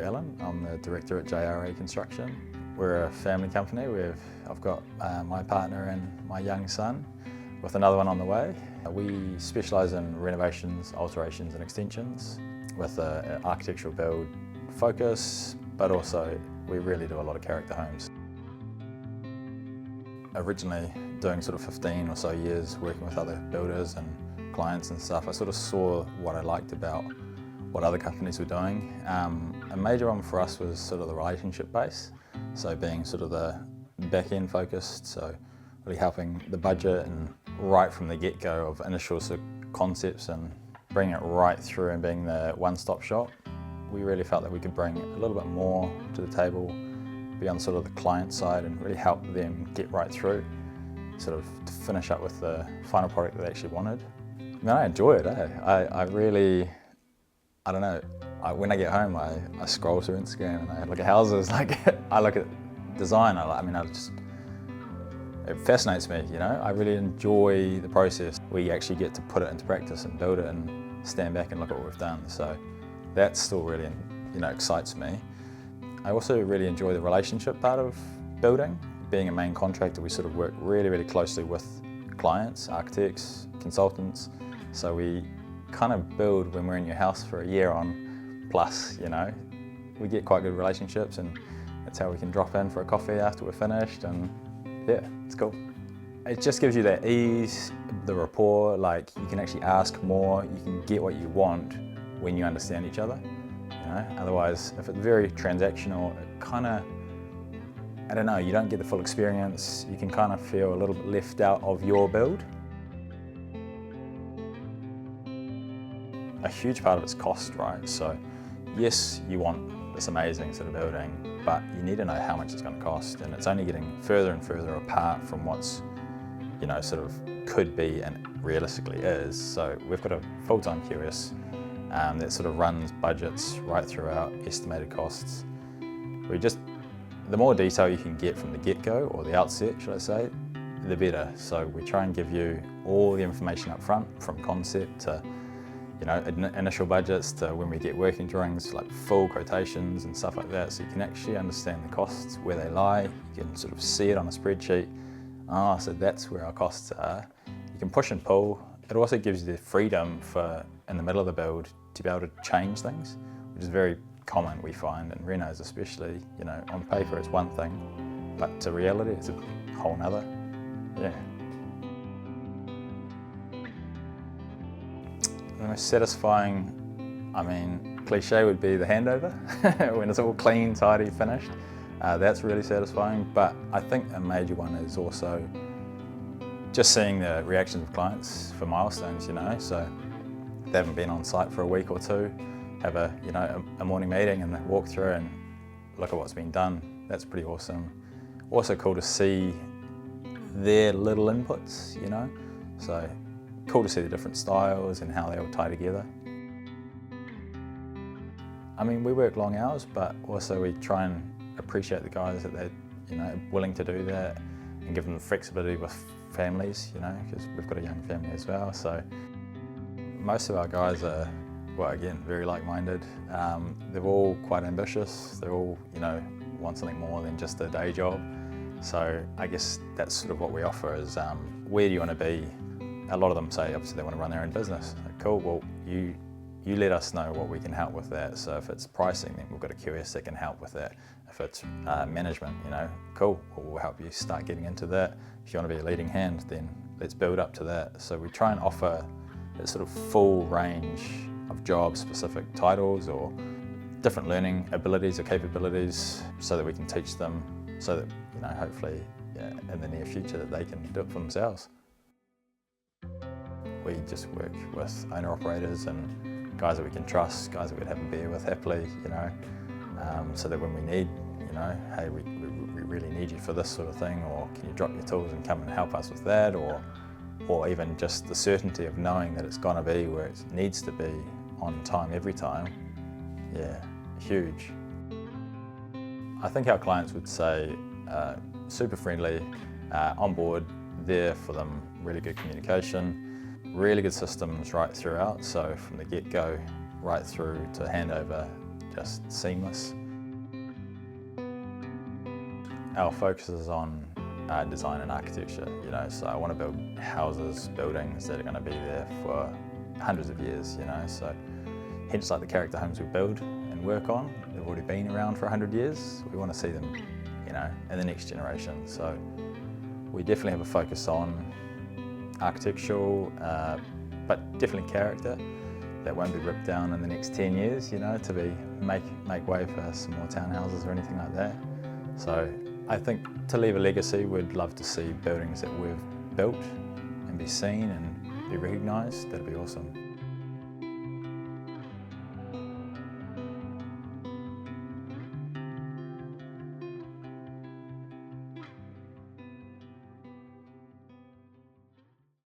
Alan. I'm the director at JRA Construction. We're a family company. I've got my partner and my young son with another one on the way. We specialise in renovations, alterations and extensions with an architectural build focus, but also we really do a lot of character homes. Originally doing sort of 15 or so years working with other builders and clients and stuff, I sort of saw what I liked about what other companies were doing. A major one for us was sort of the relationship base, so being sort of the back end focused, so really helping the budget and right from the get-go of initial sort of concepts and bringing it right through and being the one-stop shop. We really felt that we could bring a little bit more to the table, be on sort of the client side and really help them get right through, sort of to finish up with the final product that they actually wanted. I enjoy it, I really, I don't know, when I get home I scroll through Instagram and I look at houses, like I look at design, it fascinates me, you know. I really enjoy the process. We actually get to put it into practice and build it and stand back and look at what we've done, so that still really, excites me. I also really enjoy the relationship part of building. Being a main contractor, we sort of work really, really closely with clients, architects, consultants, so we kind of build when we're in your house for a year on plus, We get quite good relationships and that's how we can drop in for a coffee after we're finished, and yeah, it's cool. It just gives you that ease, the rapport, like you can actually ask more, you can get what you want when you understand each other. Otherwise, if it's very transactional, it kind of, I don't know, you don't get the full experience, you can kind of feel a little bit left out of your build. A huge part of it's cost, right? So yes, you want this amazing sort of building, but you need to know how much it's going to cost, and it's only getting further and further apart from what's, sort of could be and realistically is. So we've got a full-time QS that sort of runs budgets right throughout, estimated costs. The more detail you can get from the get-go, or the outset, should I say, the better. So we try and give you all the information up front, from concept to initial budgets to when we get working drawings, like full quotations and stuff like that, so you can actually understand the costs, where they lie. You can sort of see it on a spreadsheet. So that's where our costs are. You can push and pull. It also gives you the freedom for, in the middle of the build, to be able to change things, which is very common, we find, in renos especially. On paper it's one thing, but to reality it's a whole nother. Yeah. The most satisfying, cliche would be the handover, when it's all clean, tidy, finished. That's really satisfying, but I think a major one is also just seeing the reactions of clients for milestones, so they haven't been on site for a week or two, have a morning meeting and walk through and look at what's been done. That's pretty awesome. Also cool to see their little inputs, so cool to see the different styles and how they all tie together. We work long hours, but also we try and appreciate the guys that they're willing to do that, and give them the flexibility with families, because we've got a young family as well. So most of our guys are, well, again, very like-minded. They're all quite ambitious. They're all, want something more than just a day job. So I guess that's sort of what we offer is, where do you want to be? A lot of them say, obviously, they want to run their own business. Like, cool, well, you let us know what we can help with that. So if it's pricing, then we've got a QS that can help with that. If it's management, cool, we'll help you start getting into that. If you want to be a leading hand, then let's build up to that. So we try and offer a sort of full range of job-specific titles or different learning abilities or capabilities, so that we can teach them, so that hopefully in the near future that they can do it for themselves. We just work with owner-operators and guys that we can trust, guys that we'd have a beer with happily, so that when we need, hey, we really need you for this sort of thing, or can you drop your tools and come and help us with that, or even just the certainty of knowing that it's going to be where it needs to be on time every time. Yeah, huge. I think our clients would say super friendly, on board, there for them, really good communication, really good systems right throughout, so from the get-go right through to handover, just seamless. Our focus is on design and architecture, you know, so I want to build houses, buildings that are going to be there for hundreds of years, you know, so hence like the character homes we build and work on, they've already been around for 100 years. We want to see them, you know, in the next generation. So we definitely have a focus on architectural, but definitely character that won't be ripped down in the next 10 years, you know, to be make way for some more townhouses or anything like that. So I think to leave a legacy, we'd love to see buildings that we've built and be seen and be recognised. That'd be awesome.